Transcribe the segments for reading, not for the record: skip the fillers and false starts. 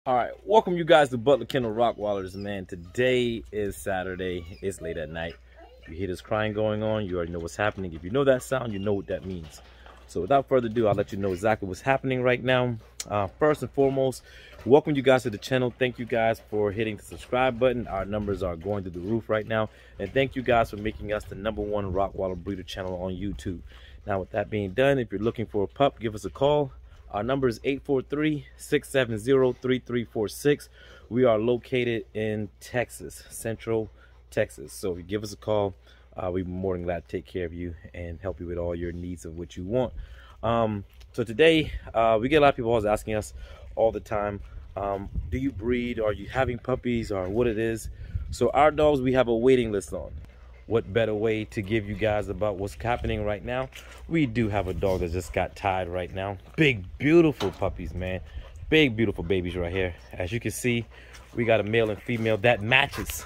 All right, welcome you guys to Butler Kennel Rockwallers, man. Today is Saturday. It's late at night. You hear this crying going on, you already know what's happening. If you know that sound, you know what that means. So without further ado, I'll let you know exactly what's happening right now. First and foremost, welcome you guys to the channel. Thank you guys for hitting the subscribe button. Our numbers are going through the roof right now. And thank you guys for making us the #1 Rockwaller breeder channel on YouTube. Now with that being done, if you're looking for a pup, give us a call. Our number is 843-670-3346. We are located in Texas, Central Texas. So if you give us a call, we'd be more than glad to take care of you and help you with all your needs of what you want. So today, we get a lot of people always asking us all the time, do you breed? Are you having puppies or what it is? So our dogs, we have a waiting list on. What better way to give you guys about what's happening right now? We do have a dog that just got tied right now. Big, beautiful puppies, man. Big, beautiful babies right here. As you can see, we got a male and female that matches.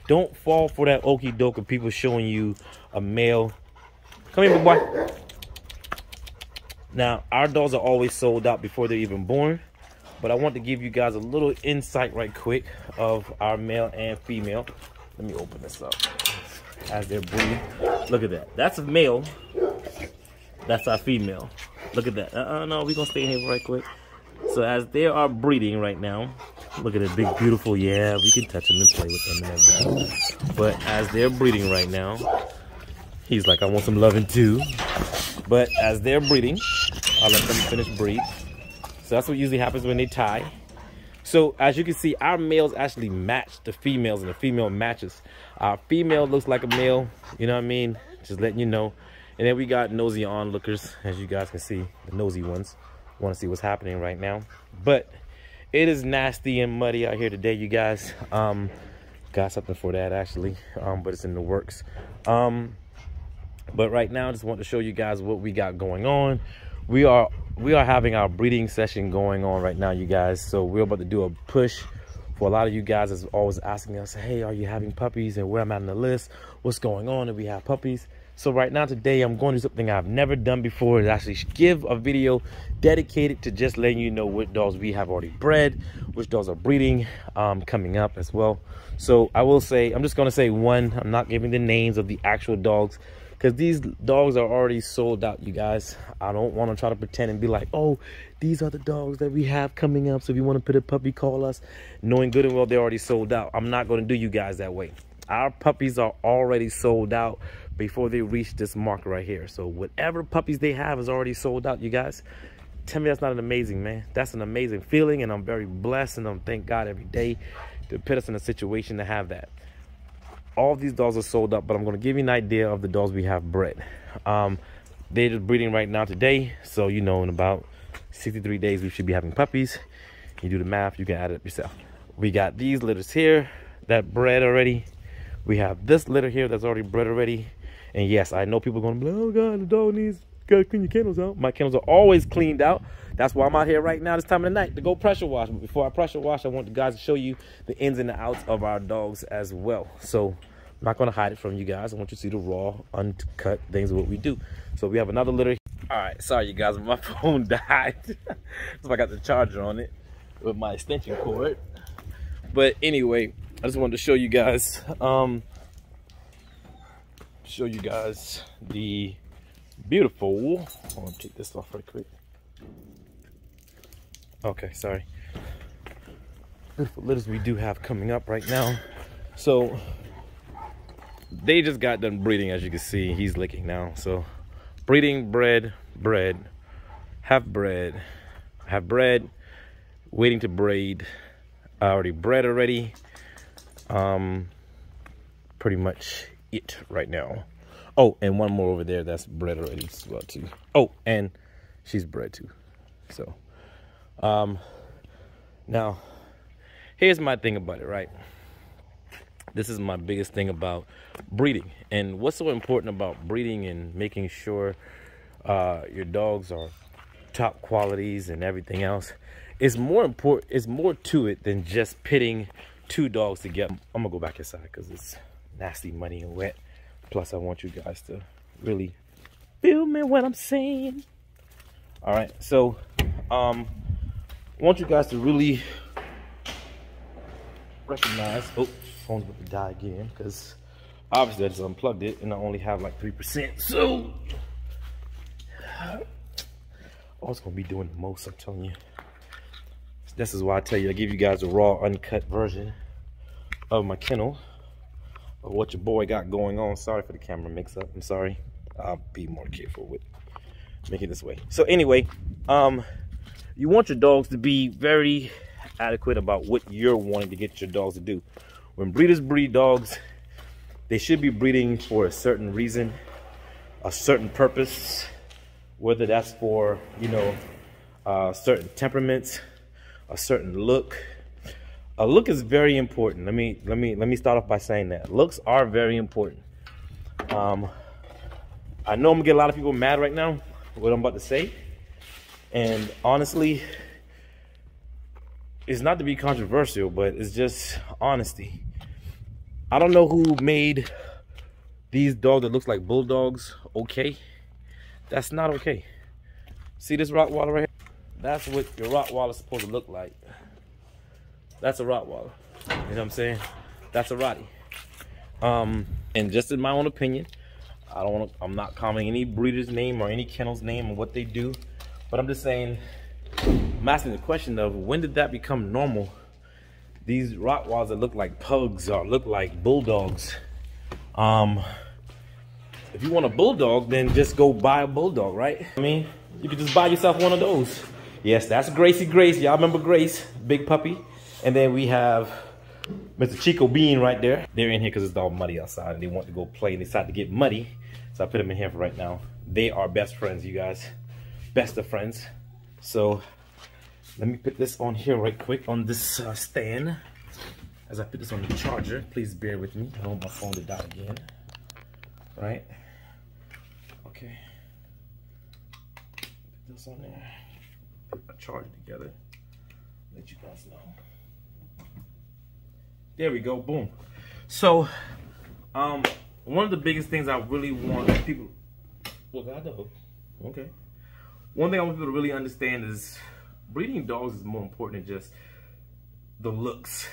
Don't fall for that okie doke of people showing you a male. Come here, big boy. Now, our dogs are always sold out before they're even born. But I want to give you guys a little insight right quick of our male and female. Let me open this up. As they're breeding, look at that. That's a male. That's our female. Look at that. No, we're gonna stay in here right quick. So as they are breeding right now, look at it, big, beautiful. Yeah, we can touch them and play with them and everything. But as they're breeding right now, he's like, I want some loving too. But as they're breeding, I'll let them finish breed. So that's what usually happens when they tie. So as you can see, our males actually match the females and the female matches. Our female looks like a male, you know what I mean? Just letting you know. And then we got nosy onlookers, as you guys can see, the nosy ones. Want to see what's happening right now. But it is nasty and muddy out here today, you guys. Got something for that actually, but it's in the works. But right now, I just want to show you guys what we got going on. We are having our breeding session going on right now, you guys. So we're about to do a push for a lot of you guys that's always asking us, hey, are you having puppies and where I'm at on the list? What's going on if we have puppies? So right now today, I'm going to do something I've never done before, is actually give a video dedicated to just letting you know what dogs we have already bred, which dogs are breeding coming up as well. So I will say, I'm just going to say one, I'm not giving the names of the actual dogs, because these dogs are already sold out, you guys. I don't want to try to pretend and be like, oh, these are the dogs that we have coming up, so if you want to put a puppy, call us, knowing good and well they're already sold out. I'm not going to do you guys that way. Our puppies are already sold out before they reach this mark right here. So whatever puppies they have is already sold out, you guys. Tell me that's not an amazing, man. That's an amazing feeling, and I'm very blessed, and I'm thank God every day to put us in a situation to have that. All of these dogs are sold up, but I'm going to give you an idea of the dogs we have bred. They're just breeding right now today, so you know in about 63 days we should be having puppies. You do the math, you can add it up yourself. We got these litters here that bred already. We have this litter here that's already bred already. And yes, I know people are going to be like, oh God, the dog needs, gotta clean your kennels out. My kennels are always cleaned out. That's why I'm out here right now this time of the night to go pressure wash. But before I pressure wash, I want you guys to show you the ins and the outs of our dogs as well. So I'm not going to hide it from you guys. I want you to see the raw, uncut things of what we do. So we have another litter. All right, sorry you guys, my phone died. So I got the charger on it with my extension cord. But anyway, I just wanted to show you guys, the beautiful, I want to take this off right quick. Okay, sorry. Beautiful litters we do have coming up right now. So they just got done breeding, as you can see. He's licking now. So breeding, bred, have bred, waiting to breed. I already bred already. Pretty much it right now. Oh, and one more over there that's bred already as well too. Oh, and she's bred too. So now here's my thing about it, right? This is my biggest thing about breeding. And what's so important about breeding and making sure your dogs are top qualities and everything else is more important. It's more to it than just pitting two dogs together. I'm gonna go back inside because it's nasty, muddy, and wet. Plus, I want you guys to really feel me what I'm saying. All right, so I want you guys to really recognize. Oh, phone's about to die again because obviously I just unplugged it and I only have like 3%. So, oh, it's gonna be doing the most, I'm telling you. This is why I tell you, I give you guys a raw, uncut version of my kennel, of what your boy got going on. Sorry for the camera mix-up. I'm sorry. I'll be more careful with making it this way. So anyway, you want your dogs to be very adequate about what you're wanting to get your dogs to do. When breeders breed dogs, they should be breeding for a certain reason, a certain purpose, whether that's for, you know, certain temperaments, a certain look. A look is very important. Let me start off by saying that looks are very important. I know I'm gonna get a lot of people mad right now what I'm about to say, and honestly, it's not to be controversial, but it's just honesty. I don't know who made these dogs that looks like bulldogs okay. That's not okay. See this Rottweiler right here? That's what your Rottweiler is supposed to look like. That's a Rottweiler. You know what I'm saying? That's a Rottie. And just in my own opinion, I'm not commenting any breeder's name or any kennel's name and what they do, but I'm just saying, I'm asking the question of when did that become normal? These Rottweilers that look like pugs or look like bulldogs. If you want a bulldog, then just go buy a bulldog, right? I mean, you could just buy yourself one of those. Yes, that's Gracie Grace. Y'all remember Grace, big puppy. And then we have Mr. Chico Bean right there. They're in here because it's all muddy outside and they want to go play and they decided to get muddy. So I put them in here for right now. They are best friends, you guys. Best of friends. So let me put this on here right quick on this stand. As I put this on the charger, please bear with me. I don't want my phone to die again. Right? Okay. Put this on there. Put my charger together. Let you guys know. There we go, boom. So, one of the biggest things I really want people, well, I know, okay. One thing I want people to really understand is breeding dogs is more important than just the looks.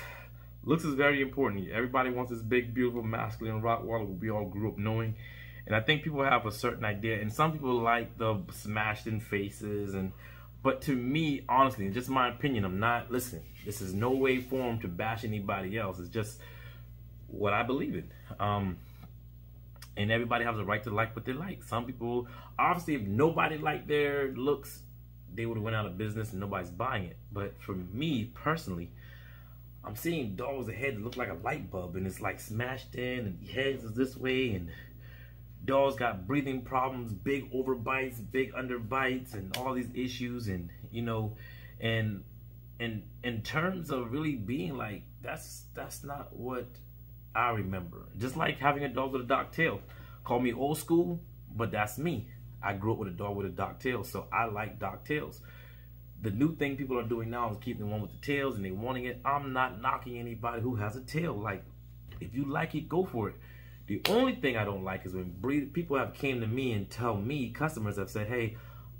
Looks is very important. Everybody wants this big, beautiful, masculine Rottweiler we all grew up knowing. And I think people have a certain idea, and some people like the smashed in faces, but to me, honestly, in just my opinion, I'm not, listen, this is no way form to bash anybody else. It's just what I believe in. And everybody has a right to like what they like. Some people, obviously, if nobody liked their looks, they would have went out of business and nobody's buying it. But for me, personally, I'm seeing dogs' heads look like a light bulb and it's like smashed in and heads is this way and dogs got breathing problems, big overbites, big underbites, and all these issues, and you know, and in terms of really being like, that's not what I remember. Just like having a dog with a dark tail. Call me old school, but that's me. I grew up with a dog with a dark tail, so I like dark tails. The new thing people are doing now is keeping the one with the tails and they wanting it. I'm not knocking anybody who has a tail. Like, if you like it, go for it. The only thing I don't like is when people have came to me and tell me, customers have said, hey,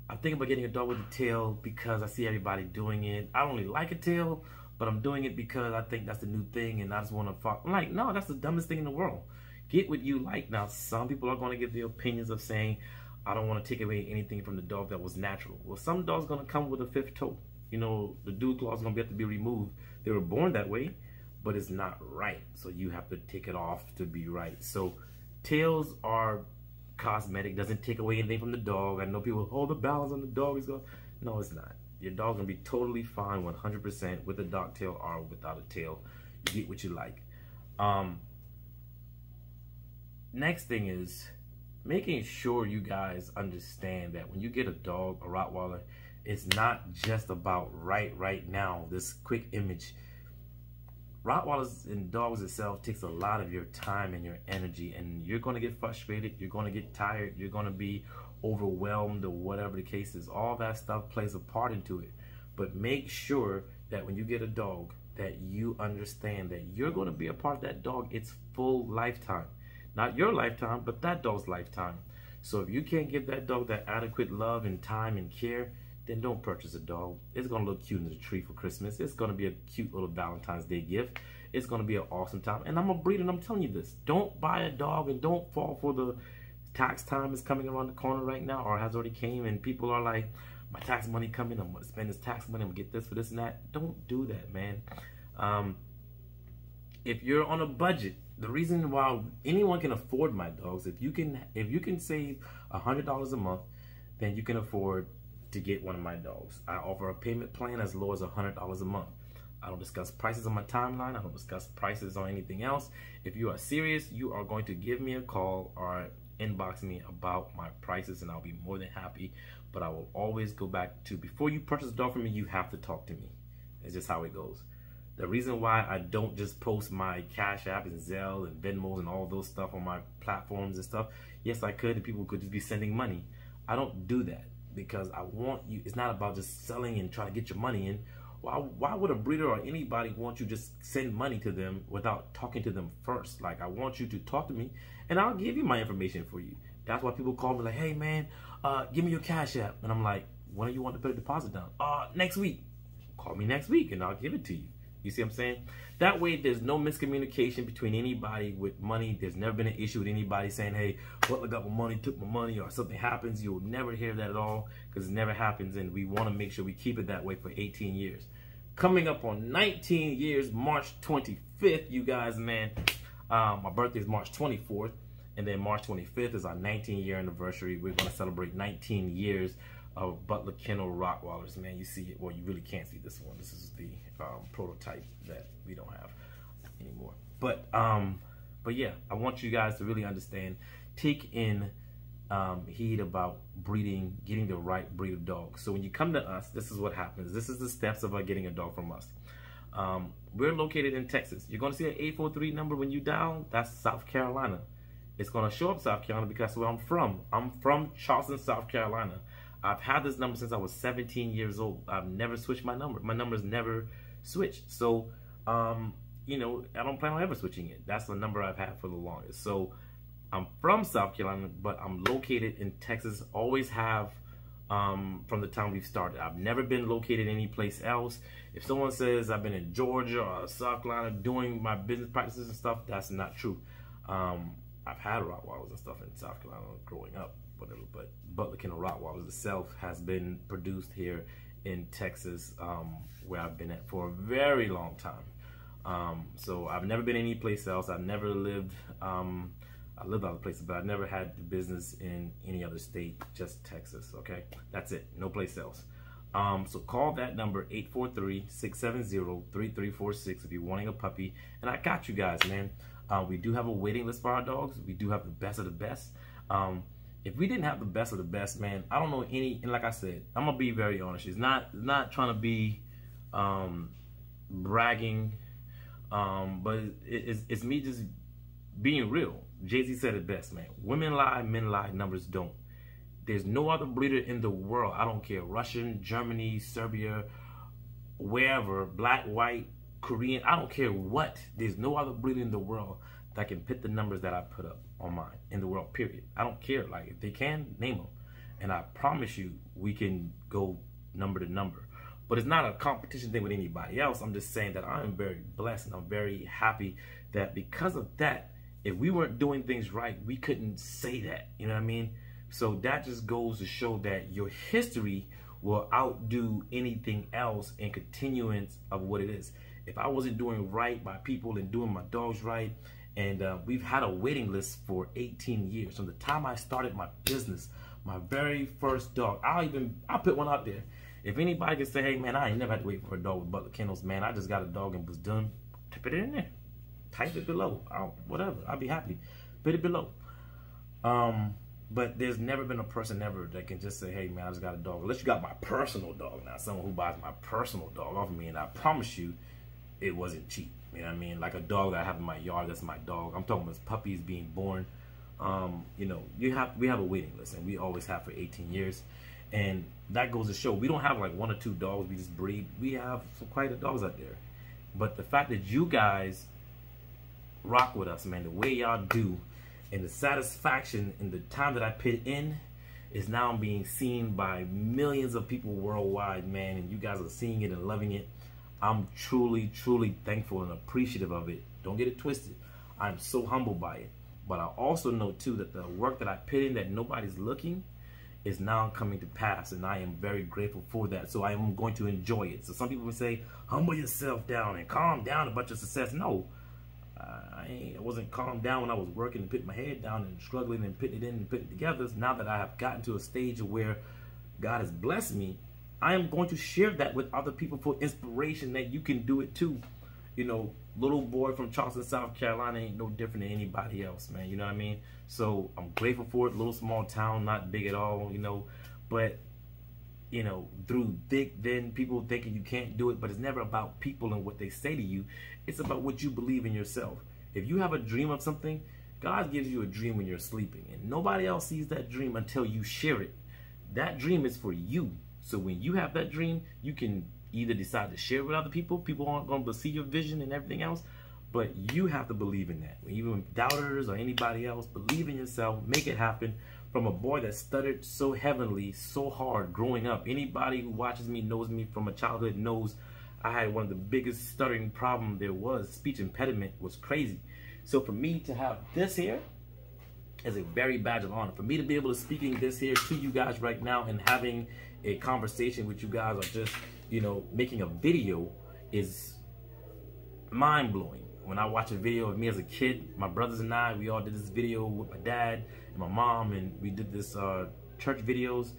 I'm thinking about getting a dog with a tail because I see everybody doing it. I don't really like a tail, but I'm doing it because I think that's the new thing and I just want to follow. I'm like, no, that's the dumbest thing in the world. Get what you like. Now, some people are going to give their opinions of saying, I don't want to take away anything from the dog that was natural. Well, some dogs going to come with a fifth toe. You know, the dew claw is going to have to be removed. They were born that way, but it's not right. So you have to take it off to be right. So tails are cosmetic, doesn't take away anything from the dog. I know people, oh, the balance on the dog is going. No, it's not. Your dog's going to be totally fine 100% with a dark tail or without a tail. You get what you like. Next thing is making sure you guys understand that when you get a dog, a Rottweiler, it's not just about right now, this quick image. Rottweilers and dogs itself takes a lot of your time and your energy, and you're going to get frustrated, you're going to get tired, you're going to be overwhelmed or whatever the case is. All that stuff plays a part into it. But make sure that when you get a dog that you understand that you're going to be a part of that dog its full lifetime. Not your lifetime, but that dog's lifetime. So if you can't give that dog that adequate love and time and care, then don't purchase a dog. It's gonna look cute in the tree for Christmas. It's gonna be a cute little Valentine's Day gift. It's gonna be an awesome time. And I'm a breeder and I'm telling you this. Don't buy a dog and don't fall for the tax time is coming around the corner right now, or has already came, and people are like, my tax money coming, I'm gonna spend this tax money, I'm gonna get this for this and that. Don't do that, man. If you're on a budget, the reason why anyone can afford my dogs, if you can save $100 a month, then you can afford to get one of my dogs. I offer a payment plan as low as $100 a month. I don't discuss prices on my timeline. I don't discuss prices on anything else. If you are serious, you are going to give me a call or inbox me about my prices, and I'll be more than happy. But I will always go back to, before you purchase a dog from me, you have to talk to me. It's just how it goes. The reason why I don't just post my Cash App and Zelle and Venmos and all those stuff on my platforms and stuff, yes, I could, and people could just be sending money. I don't do that because I want you, it's not about just selling and trying to get your money in. Why would a breeder or anybody want you to just send money to them without talking to them first? Like, I want you to talk to me, and I'll give you my information for you. That's why people call me like, hey man, give me your Cash App. And I'm like, when do you want to put a deposit down? Next week. Call me next week and I'll give it to you. You see what I'm saying? That way there's no miscommunication between anybody with money. There's never been an issue with anybody saying, hey, Butler got my money, took my money, or something happens. You'll never hear that at all, because it never happens, and we want to make sure we keep it that way for 18 years. Coming up on 19 years, March 25th, you guys, man. My birthday is March 24th, and then March 25th is our 19-year anniversary. We're going to celebrate 19 years of Butler Kennel Rottweilers, man. You see it. Well, you really can't see this one. This is the prototype that we don't have anymore. But yeah, I want you guys to really understand. Take in heed about breeding, getting the right breed of dog. So when you come to us, this is what happens. This is the steps of getting a dog from us. We're located in Texas. You're going to see an 843 number when you dial. That's South Carolina. It's going to show up South Carolina because that's where I'm from. I'm from Charleston, South Carolina. I've had this number since I was 17 years old. I've never switched my number. My number's never switched. So, you know, I don't plan on ever switching it. That's the number I've had for the longest. So, I'm from South Carolina, but I'm located in Texas. Always have from the time we've started. I've never been located any place else. If someone says I've been in Georgia or South Carolina doing my business practices and stuff, that's not true. I've had Rottweilers and stuff in South Carolina growing up, whatever, but Butler Kennel Rottweilers itself has been produced here in Texas, where I've been at for a very long time. So I've never been any place else. I've never lived, I lived other places, but I've never had the business in any other state, just Texas, okay? That's it, no place else. So call that number, 843-670-3346 if you're wanting a puppy, and I got you guys, man. We do have a waiting list for our dogs. We do have the best of the best. If we didn't have the best of the best, man, I don't know any, and like I said, I'm gonna be very honest. It's not trying to be bragging, but it's me just being real. Jay-Z said it best, man. Women lie, men lie, numbers don't. There's no other breeder in the world, I don't care, Russian, Germany, Serbia, wherever, black, white, Korean, I don't care what. There's no other breeder in the world that can put the numbers that I put up on mine in the world, period. I don't care. Like, if they can, name them. And I promise you, we can go number to number. But it's not a competition thing with anybody else. I'm just saying that I'm very blessed and I'm very happy that because of that, if we weren't doing things right, we couldn't say that. You know what I mean? So that just goes to show that your history will outdo anything else in continuance of what it is. If I wasn't doing right by people and doing my dogs right, and we've had a waiting list for 18 years. From the time I started my business, my very first dog, I'll put one out there. If anybody can say, hey man, I ain't never had to wait for a dog with Butler Kennels, man, I just got a dog and was done, put it in there. Type it below. Whatever. I'll be happy. Put it below. But there's never been a person ever that can just say, hey man, I just got a dog. Unless you got my personal dog now. Someone who buys my personal dog off of me, and I promise you, it wasn't cheap. You know what I mean? Like a dog that I have in my yard, that's my dog. I'm talking about puppies being born. You know, we have a waiting list, and we always have for 18 years. And that goes to show we don't have like 1 or 2 dogs we just breed. We have some quite a dogs out there. But the fact that you guys rock with us, man, the way y'all do, and the satisfaction and the time that I put in is now being seen by millions of people worldwide, man, and you guys are seeing it and loving it. I'm truly, truly thankful and appreciative of it. Don't get it twisted. I'm so humbled by it. But I also know too that the work that I put in that nobody's looking is now coming to pass, and I am very grateful for that. So I am going to enjoy it. So some people would say, humble yourself down and calm down about your success. No, I wasn't calmed down when I was working and putting my head down and struggling and putting it in and putting it together. Now that I have gotten to a stage where God has blessed me, I am going to share that with other people for inspiration that you can do it too. You know, little boy from Charleston, South Carolina ain't no different than anybody else, man. You know what I mean? So I'm grateful for it. Little small town, not big at all, you know. But, you know, through thick, then people thinking you can't do it. But it's never about people and what they say to you. It's about what you believe in yourself. If you have a dream of something, God gives you a dream when you're sleeping. And nobody else sees that dream until you share it. That dream is for you. So when you have that dream, you can either decide to share it with other people. People aren't going to see your vision and everything else, but you have to believe in that. Even doubters or anybody else, believe in yourself, make it happen. From a boy that stuttered so heavily, so hard growing up. Anybody who watches me, knows me from a childhood, knows I had one of the biggest stuttering problem there was. Speech impediment was crazy. So for me to have this here is a very badge of honor. For me to be able to speaking this here to you guys right now and having a conversation with you guys, or just, you know, making a video, is mind-blowing. When I watch a video of me as a kid, my brothers and I, we all did this video with my dad and my mom, and we did this church videos.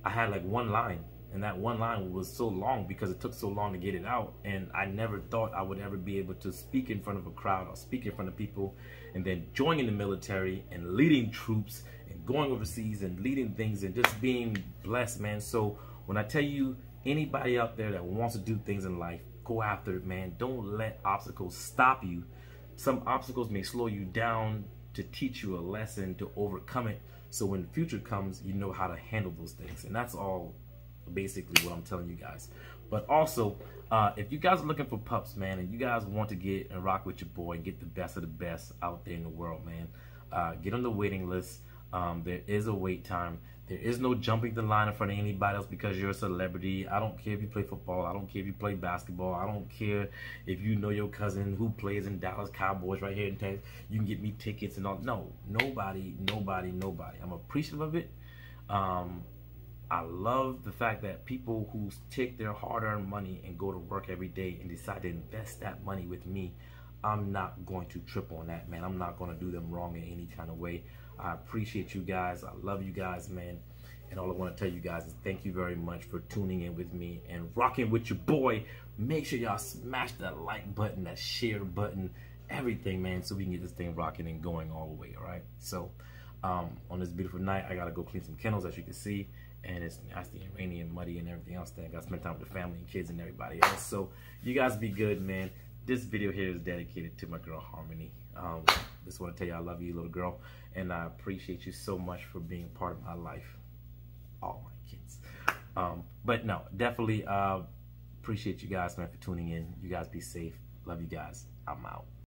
I had like one line, and that one line was so long because it took so long to get it out, and I never thought I would ever be able to speak in front of a crowd or speak in front of people, and then joining the military and leading troops and going overseas and leading things and just being blessed, man. So when I tell you, anybody out there that wants to do things in life, go after it, man. Don't let obstacles stop you. Some obstacles may slow you down to teach you a lesson, to overcome it, so when the future comes, you know how to handle those things. And that's all basically what I'm telling you guys. But also, if you guys are looking for pups, man, and you guys want to get and rock with your boy and get the best of the best out there in the world, man, get on the waiting list. There is a wait time. There is no jumping the line in front of anybody else because you're a celebrity. I don't care if you play football. I don't care if you play basketball. I don't care if you know your cousin who plays in Dallas Cowboys right here in Texas. You can get me tickets and all. No, nobody. I'm appreciative of it. I love the fact that people who take their hard-earned money and go to work every day and decide to invest that money with me, I'm not going to trip on that, man. I'm not going to do them wrong in any kind of way. I appreciate you guys. I love you guys, man. And all I want to tell you guys is thank you very much for tuning in with me and rocking with your boy. Make sure y'all smash that like button, that share button, everything, man, so we can get this thing rocking and going all the way, all right? So on this beautiful night, I got to go clean some kennels, as you can see. And it's nasty and rainy and muddy and everything else. Then I got to spend time with the family and kids and everybody else. So you guys be good, man. This video here is dedicated to my girl Harmony. Just want to tell you I love you, little girl, and I appreciate you so much for being part of my life. All my kids. But no, definitely appreciate you guys, man, for tuning in. You guys be safe. Love you guys. I'm out.